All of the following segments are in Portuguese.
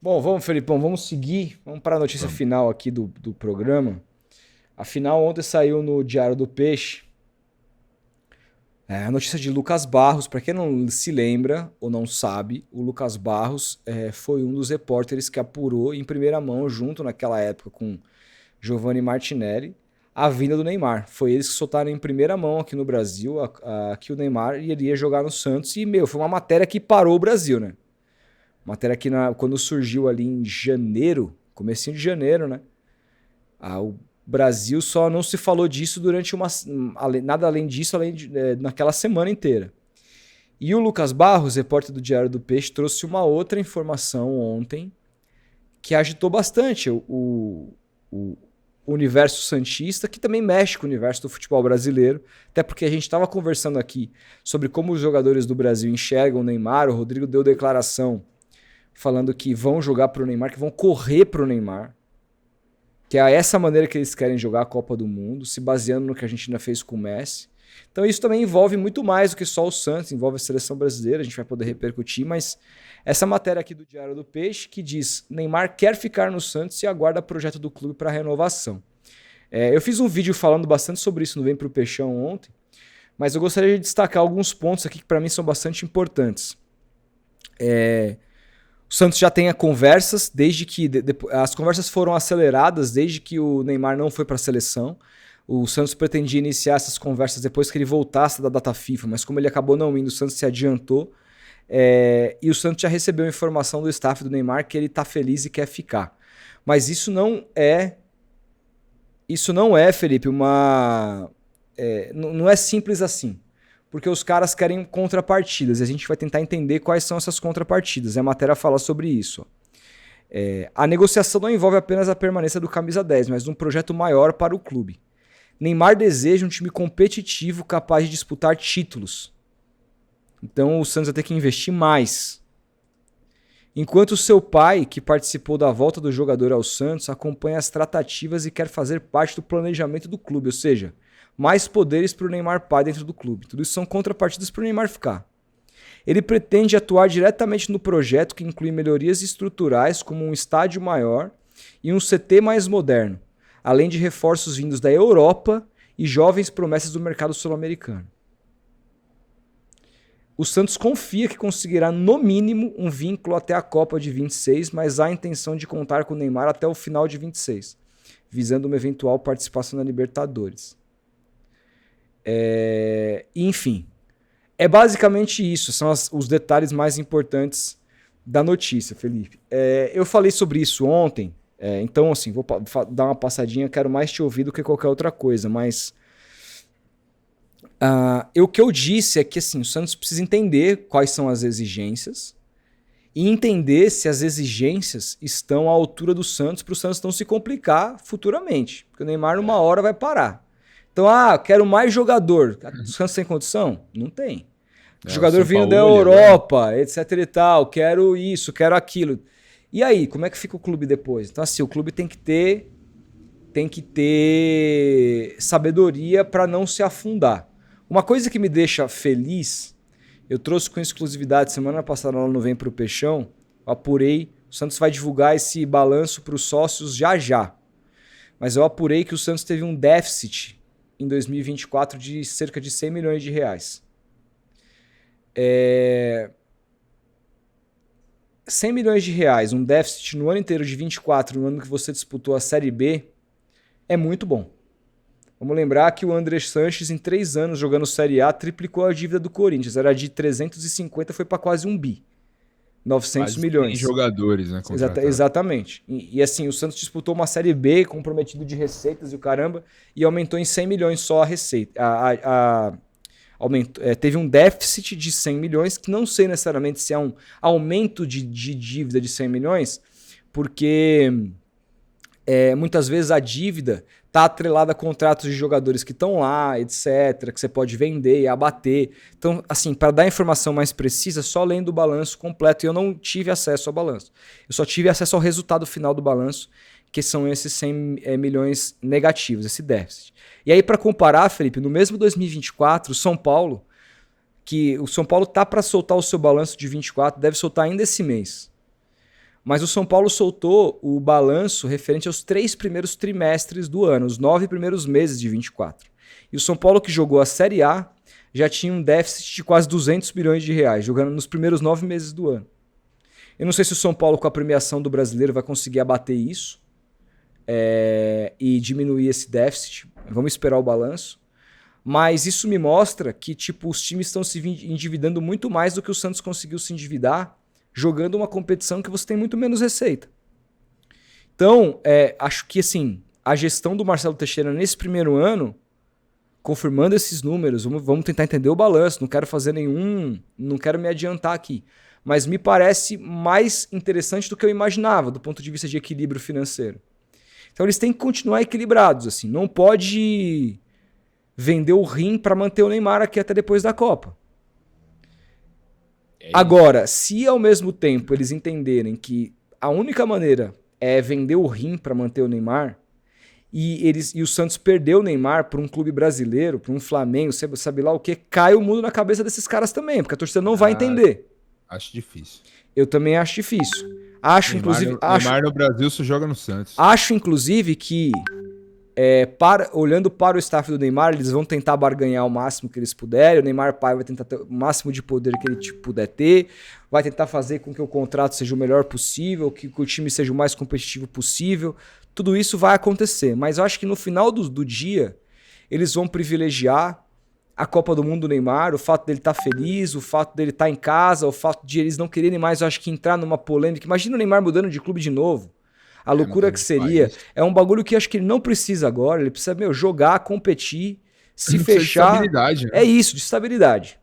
Bom, vamos, Felipão, vamos seguir. Vamos para a notícia Vamos. final aqui do programa. Afinal, ontem saiu no Diário do Peixe a notícia de Lucas Barros. Para quem não se lembra ou não sabe, o Lucas Barros foi um dos repórteres que apurou em primeira mão, junto naquela época com Giovanni Martinelli, a vinda do Neymar. Foi eles que soltaram em primeira mão aqui no Brasil que o Neymar iria jogar no Santos. E, foi uma matéria que parou o Brasil, né? Matéria que quando surgiu ali em janeiro, comecinho de janeiro, né? O Brasil só não se falou disso durante nada além disso, naquela semana inteira. E o Lucas Barros, repórter do Diário do Peixe, trouxe uma outra informação ontem que agitou bastante o universo santista, que também mexe com o universo do futebol brasileiro, até porque a gente estava conversando aqui sobre como os jogadores do Brasil enxergam o Neymar. O Rodrigo deu declaração falando que vão jogar pro Neymar, que vão correr pro Neymar, que é essa maneira que eles querem jogar a Copa do Mundo, se baseando no que a Argentina fez com o Messi. Então isso também envolve muito mais do que só o Santos, envolve a seleção brasileira, a gente vai poder repercutir, mas essa matéria aqui do Diário do Peixe que diz: Neymar quer ficar no Santos e aguarda projeto do clube para renovação. Eu fiz um vídeo falando bastante sobre isso no Vem Pro Peixão ontem, mas eu gostaria de destacar alguns pontos aqui que para mim são bastante importantes. O Santos já tem conversas, desde que as conversas foram aceleradas desde que o Neymar não foi para a seleção. O Santos pretendia iniciar essas conversas depois que ele voltasse da data FIFA, mas como ele acabou não indo, o Santos se adiantou. E o Santos já recebeu informação do staff do Neymar que ele está feliz e quer ficar. Mas isso não é, Felipe, não é simples assim. Porque os caras querem contrapartidas e a gente vai tentar entender quais são essas contrapartidas. A matéria fala sobre isso. A negociação não envolve apenas a permanência do camisa 10, mas um projeto maior para o clube. Neymar deseja um time competitivo capaz de disputar títulos. Então o Santos vai ter que investir mais. Enquanto seu pai, que participou da volta do jogador ao Santos, acompanha as tratativas e quer fazer parte do planejamento do clube, ou seja, mais poderes para o Neymar pai dentro do clube. Tudo isso são contrapartidas para o Neymar ficar. Ele pretende atuar diretamente no projeto, que inclui melhorias estruturais como um estádio maior e um CT mais moderno, além de reforços vindos da Europa e jovens promessas do mercado sul-americano. O Santos confia que conseguirá, no mínimo, um vínculo até a Copa de 26, mas há a intenção de contar com o Neymar até o final de 26, visando uma eventual participação na Libertadores. Enfim, é basicamente isso, são os detalhes mais importantes da notícia, Felipe. Eu falei sobre isso ontem, então assim, vou dar uma passadinha, quero mais te ouvir do que qualquer outra coisa, mas o que eu disse é que assim, o Santos precisa entender quais são as exigências e entender se as exigências estão à altura do Santos para o Santos não se complicar futuramente, porque o Neymar uma hora vai parar. Então, quero mais jogador. O Santos tem condição? Não tem. O Jogador vindo da Sampaoli agora. Europa, etc e tal, quero isso, quero aquilo. E aí, como é que fica o clube depois? Então, assim, o clube tem que ter sabedoria para não se afundar. Uma coisa que me deixa feliz, eu trouxe com exclusividade semana passada lá no Vem Pro Peixão, eu apurei, o Santos vai divulgar esse balanço para os sócios já já. Mas eu apurei que o Santos teve um déficit em 2024 de cerca de 100 milhões de reais. 100 milhões de reais, um déficit no ano inteiro de 24, no ano que você disputou a Série B, é muito bom. Vamos lembrar que o André Sanches, em 3 anos jogando Série A, triplicou a dívida do Corinthians. Era de 350, foi para quase 1 bi. 900 Quase 100 milhões. jogadores, né, contratados. Exatamente. E assim, o Santos disputou uma Série B comprometido de receitas e o caramba, e aumentou em 100 milhões só a receita. Teve um déficit de 100 milhões, que não sei necessariamente se é um aumento de dívida de 100 milhões, porque muitas vezes a dívida está atrelada a contratos de jogadores que estão lá, etc., que você pode vender e abater. Então, assim, para dar informação mais precisa, só lendo o balanço completo, e eu não tive acesso ao balanço. Eu só tive acesso ao resultado final do balanço, que são esses 100 milhões negativos, esse déficit. E aí, para comparar, Felipe, no mesmo 2024, o São Paulo tá para soltar o seu balanço de 24, deve soltar ainda esse mês. Mas o São Paulo soltou o balanço referente aos 3 primeiros trimestres do ano, os 9 primeiros meses de 24. E o São Paulo, que jogou a Série A, já tinha um déficit de quase 200 milhões de reais, jogando nos primeiros 9 meses do ano. Eu não sei se o São Paulo, com a premiação do Brasileiro, vai conseguir abater isso e diminuir esse déficit. Vamos esperar o balanço. Mas isso me mostra que tipo, os times estão se endividando muito mais do que o Santos conseguiu se endividar, jogando uma competição que você tem muito menos receita. Então, acho que assim, a gestão do Marcelo Teixeira nesse primeiro ano, confirmando esses números, vamos tentar entender o balanço, não quero fazer não quero me adiantar aqui, mas me parece mais interessante do que eu imaginava, do ponto de vista de equilíbrio financeiro. Então eles têm que continuar equilibrados, assim, não pode vender o rim para manter o Neymar aqui até depois da Copa. Agora, se ao mesmo tempo eles entenderem que a única maneira é vender o rim para manter o Neymar, e o Santos perdeu o Neymar para um clube brasileiro, para um Flamengo, sabe lá o que, cai o mundo na cabeça desses caras também, porque a torcida não vai entender. Acho difícil. Eu também acho difícil. Acho, Neymar no Brasil só joga no Santos. Acho, inclusive, que olhando para o staff do Neymar, eles vão tentar barganhar o máximo que eles puderem. O Neymar pai vai tentar ter o máximo de poder que ele puder ter. Vai tentar fazer com que o contrato seja o melhor possível, que o time seja o mais competitivo possível. Tudo isso vai acontecer. Mas eu acho que no final do dia, eles vão privilegiar a Copa do Mundo do Neymar, o fato dele estar feliz, o fato dele estar em casa, o fato de eles não quererem mais, eu acho que entrar numa polêmica. Imagina o Neymar mudando de clube de novo. A loucura que seria. É um bagulho que acho que ele não precisa agora. Ele precisa, jogar, competir, se fechar. De estabilidade, né? É isso, de estabilidade.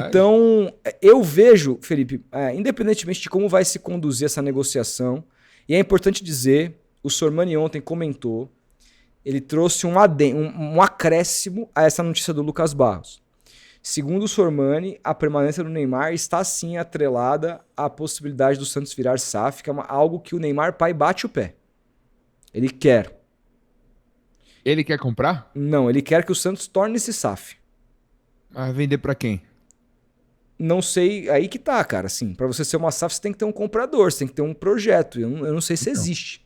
Então, eu vejo, Felipe, independentemente de como vai se conduzir essa negociação, e é importante dizer, o Sormani ontem comentou, ele trouxe um acréscimo a essa notícia do Lucas Barros. Segundo o Sormani, a permanência do Neymar está sim atrelada à possibilidade do Santos virar SAF, que é algo que o Neymar pai bate o pé. Ele quer. Ele quer comprar? Não, ele quer que o Santos torne-se SAF. Mas vender para quem? Não sei, aí que tá, cara. Assim, para você ser uma SAF, você tem que ter um comprador, você tem que ter um projeto. Eu não sei se existe.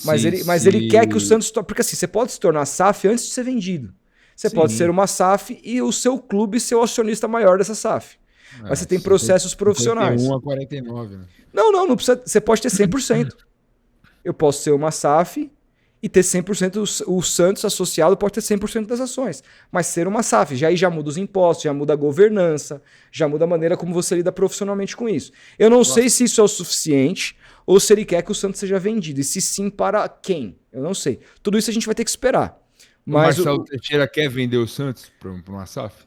Mas ele quer que o Santos... Porque assim, você pode se tornar SAF antes de ser vendido. Você pode ser uma SAF e o seu clube ser o acionista maior dessa SAF. Mas você tem processos profissionais. 51 a 49, né? Não precisa. Você pode ter 100%. Eu posso ser uma SAF e ter 100%. O Santos associado pode ter 100% das ações. Mas ser uma SAF, já muda os impostos, já muda a governança, já muda a maneira como você lida profissionalmente com isso. Eu não sei se isso é o suficiente ou se ele quer que o Santos seja vendido. E se sim, para quem? Eu não sei. Tudo isso a gente vai ter que esperar. Mas o Marcelo Teixeira quer vender o Santos para uma SAF?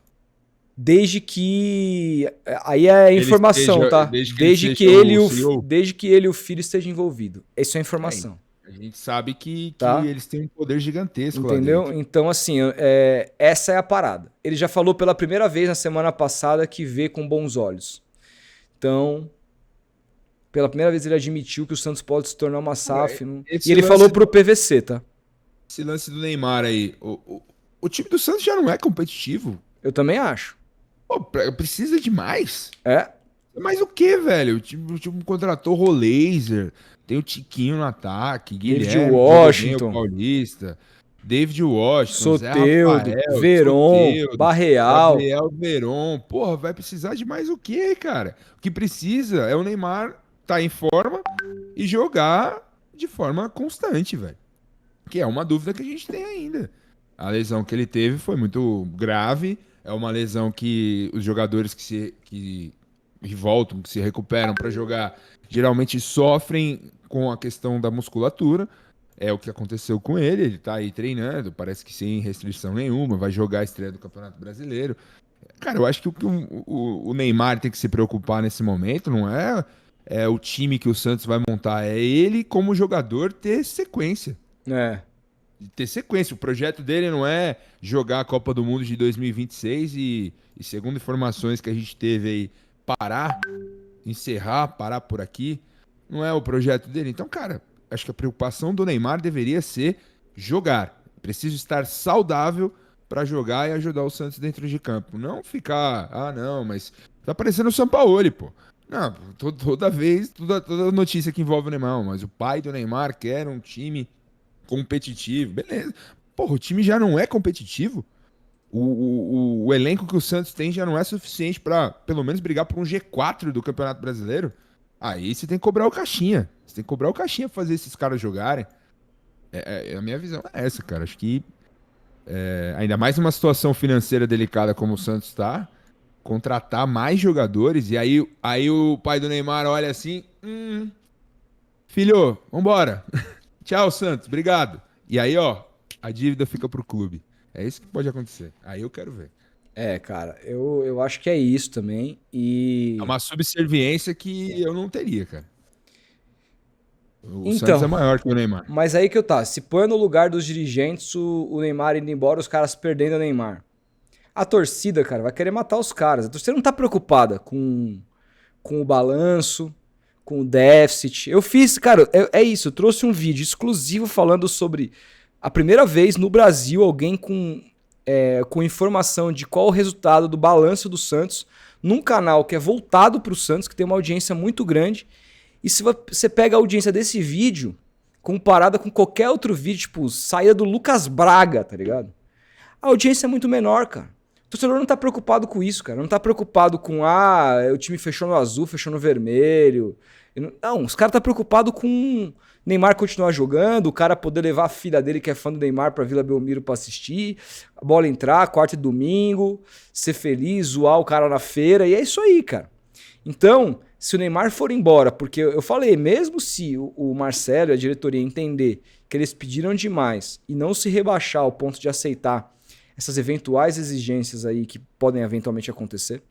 Desde que... Aí é a informação, tá? Desde que ele e o filho estejam envolvidos. Essa é a informação. A gente sabe que eles têm um poder gigantesco. Entendeu? Lá dentro. Então, assim, essa é a parada. Ele já falou pela primeira vez na semana passada que vê com bons olhos. Então, pela primeira vez ele admitiu que o Santos pode se tornar uma SAF. E ele falou pro PVC, tá? Esse lance do Neymar aí, o time do Santos já não é competitivo. Eu também acho. Pô, precisa de mais. É? Mas o que, velho? O time contratou Rolaser, tem o Tiquinho no ataque, Guilherme, David Washington, Paulista, David Washington, Soteudo, Veron, Barreal. Gabriel Veron. Porra, vai precisar de mais o que, cara? O que precisa é o Neymar tá em forma e jogar de forma constante, velho. Que é uma dúvida que a gente tem ainda. A lesão que ele teve foi muito grave. É uma lesão que os jogadores que voltam, que se recuperam para jogar, geralmente sofrem com a questão da musculatura. É o que aconteceu com ele. Ele tá aí treinando, parece que sem restrição nenhuma, vai jogar a estreia do Campeonato Brasileiro. Cara, eu acho que o Neymar tem que se preocupar nesse momento não é o time que o Santos vai montar, é ele como jogador ter sequência. Ter sequência. O projeto dele não é jogar a Copa do Mundo de 2026 e segundo informações que a gente teve aí, parar por aqui. Não é o projeto dele. Então, cara, acho que a preocupação do Neymar deveria ser jogar. Preciso estar saudável para jogar e ajudar o Santos dentro de campo. Não ficar, não, mas tá parecendo o Sampaoli, pô. Não, toda vez, toda notícia que envolve o Neymar, mas o pai do Neymar quer um time competitivo. Beleza. Porra, o time já não é competitivo? O elenco que o Santos tem já não é suficiente pra, pelo menos, brigar por um G4 do Campeonato Brasileiro? Aí você tem que cobrar o caixinha. Você tem que cobrar o caixinha pra fazer esses caras jogarem. A minha visão é essa, cara. Acho que, ainda mais numa situação financeira delicada como o Santos está, contratar mais jogadores, e aí o pai do Neymar olha assim, filho, vambora. Tchau, Santos, obrigado. E aí, ó, a dívida fica pro clube. É isso que pode acontecer. Aí eu quero ver. Cara, eu acho que é isso também. É E. uma subserviência que eu não teria, cara. O Santos Então, é maior que o Neymar. mas aí que eu tá. Se põe no lugar dos dirigentes, o Neymar indo embora, os caras perdendo o Neymar. A torcida, cara, vai querer matar os caras. A torcida não tá preocupada com o balanço, com o déficit. Eu fiz, cara, é isso. Eu trouxe um vídeo exclusivo falando sobre a primeira vez no Brasil alguém com informação de qual o resultado do balanço do Santos num canal que é voltado para o Santos, que tem uma audiência muito grande. E se você pega a audiência desse vídeo comparada com qualquer outro vídeo, tipo, saída do Lucas Braga, tá ligado? A audiência é muito menor, cara. O torcedor não tá preocupado com isso, cara. Não tá preocupado com, o time fechou no azul, fechou no vermelho. Não, os caras tá preocupado com Neymar continuar jogando, o cara poder levar a filha dele, que é fã do Neymar, pra Vila Belmiro pra assistir, a bola entrar, quarta e domingo, ser feliz, zoar o cara na feira, e é isso aí, cara. Então, se o Neymar for embora, porque eu falei, mesmo se o Marcelo e a diretoria entender que eles pediram demais e não se rebaixar ao ponto de aceitar essas eventuais exigências aí que podem eventualmente acontecer,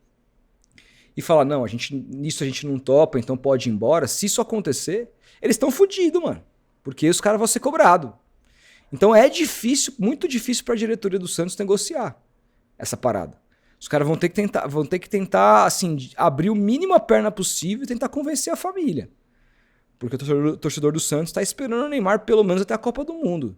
e falar, não, nisso a gente não topa, então pode ir embora, se isso acontecer, eles estão fodidos, mano, porque os caras vão ser cobrados. Então é difícil, muito difícil pra diretoria do Santos negociar essa parada. Os caras vão ter que tentar, assim, abrir o mínimo a perna possível e tentar convencer a família. Porque o torcedor do Santos tá esperando o Neymar pelo menos até a Copa do Mundo.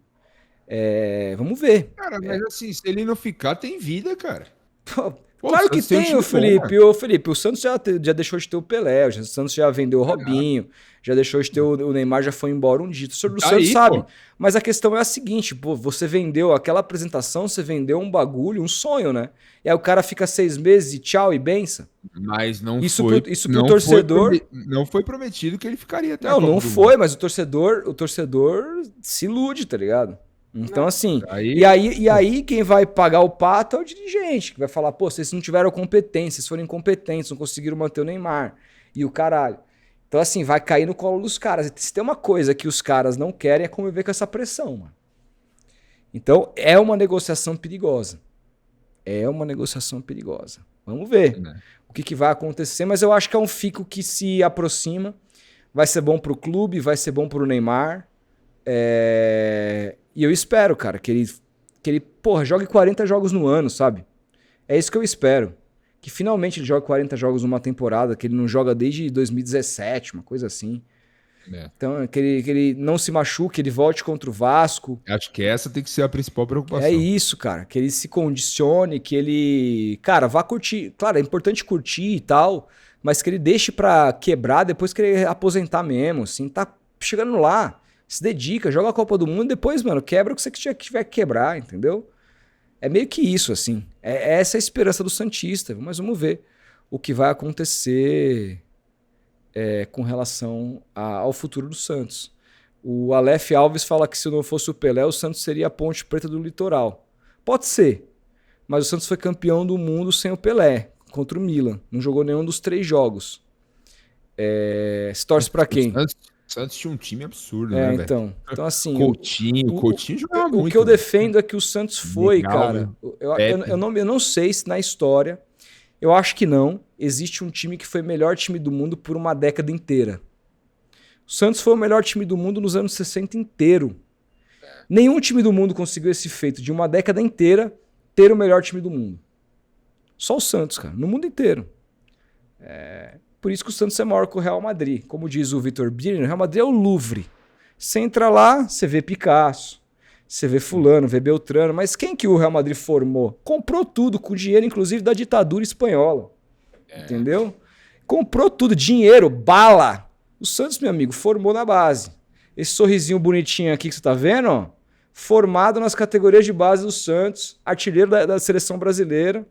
Vamos ver. Cara, mas assim, se ele não ficar, tem vida, cara. Pô, Claro o que Santos tem um tem, time ô bom, Felipe. Ô, Felipe, o Santos já deixou de ter o Pelé, o Santos já vendeu o Robinho, já deixou de ter o Neymar, já foi embora um dia. O torcedor do Tá Santos aí, sabe. pô. Mas a questão é a seguinte, pô, você vendeu aquela apresentação, você vendeu um bagulho, um sonho, né? E aí o cara fica 6 meses e tchau e benção. Mas não Isso foi, pro torcedor. não foi prometido que ele ficaria até a Não, Copa não do foi, Mundo. mas o torcedor se ilude, tá ligado? Então, Não, assim, aí, e aí quem vai pagar o pato é o dirigente, que vai falar, pô, vocês não tiveram competência, vocês foram incompetentes, não conseguiram manter o Neymar e o caralho. Então, assim, vai cair no colo dos caras. Se tem uma coisa que os caras não querem é conviver com essa pressão, mano. Então, é uma negociação perigosa. É uma negociação perigosa. Vamos ver né? o que vai acontecer, mas eu acho que é um fico que se aproxima. Vai ser bom pro clube, vai ser bom pro Neymar. E eu espero, cara, que ele, porra, jogue 40 jogos no ano, sabe? É isso que eu espero. Que finalmente ele jogue 40 jogos numa temporada, que ele não joga desde 2017, uma coisa assim. É. Então, que ele não se machuque, ele volte contra o Vasco. Acho que essa tem que ser a principal preocupação. É isso, cara. Que ele se condicione, que ele, cara, vá curtir. Claro, é importante curtir e tal, mas que ele deixe pra quebrar depois que ele aposentar mesmo, assim, tá chegando lá. Se dedica, joga a Copa do Mundo e depois, mano, quebra o que você tiver que quebrar, entendeu? É meio que isso, assim. Essa é a esperança do Santista, mas vamos ver o que vai acontecer com relação ao futuro do Santos. O Aleph Alves fala que se não fosse o Pelé, o Santos seria a Ponte Preta do Litoral. Pode ser, mas o Santos foi campeão do mundo sem o Pelé, contra o Milan. Não jogou nenhum dos 3 jogos. Se torce pra quem? O Santos tinha um time absurdo, né, velho? Então assim... Coutinho jogava muito. O que eu né? defendo é que o Santos foi, Legal, cara... Eu não sei se na história... Eu acho que não. Existe um time que foi o melhor time do mundo por uma década inteira. O Santos foi o melhor time do mundo nos anos 60 inteiro. Nenhum time do mundo conseguiu esse feito de uma década inteira ter o melhor time do mundo. Só o Santos, cara. No mundo inteiro. Por isso que o Santos é maior que o Real Madrid. Como diz o Vitor Birner, o Real Madrid é o Louvre. Você entra lá, você vê Picasso, você vê fulano, vê Beltrano, mas quem que o Real Madrid formou? Comprou tudo, com dinheiro inclusive da ditadura espanhola. Entendeu? Comprou tudo, dinheiro, bala. O Santos, meu amigo, formou na base. Esse sorrisinho bonitinho aqui que você tá vendo, ó, formado nas categorias de base do Santos, artilheiro da seleção brasileira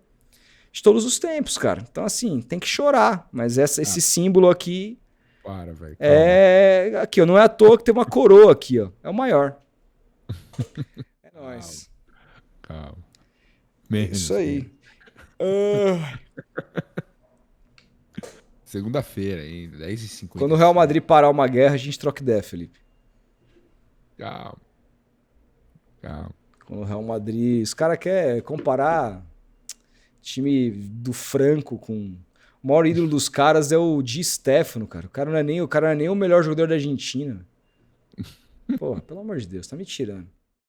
de todos os tempos, cara. Então, assim, tem que chorar. Mas esse símbolo aqui velho. é... Aqui, ó, não é à toa que tem uma coroa aqui, ó. É o maior. É nóis. Calma. Isso aí. Segunda-feira ainda, 10h50. Quando o Real Madrid parar uma guerra, a gente troca ideia, Felipe. Calma. Quando o Real Madrid... Os caras querem comparar time do Franco com... O maior ídolo dos caras é o Di Stéfano, cara. O cara não é nem o melhor jogador da Argentina. Pô, pelo amor de Deus, tá me tirando.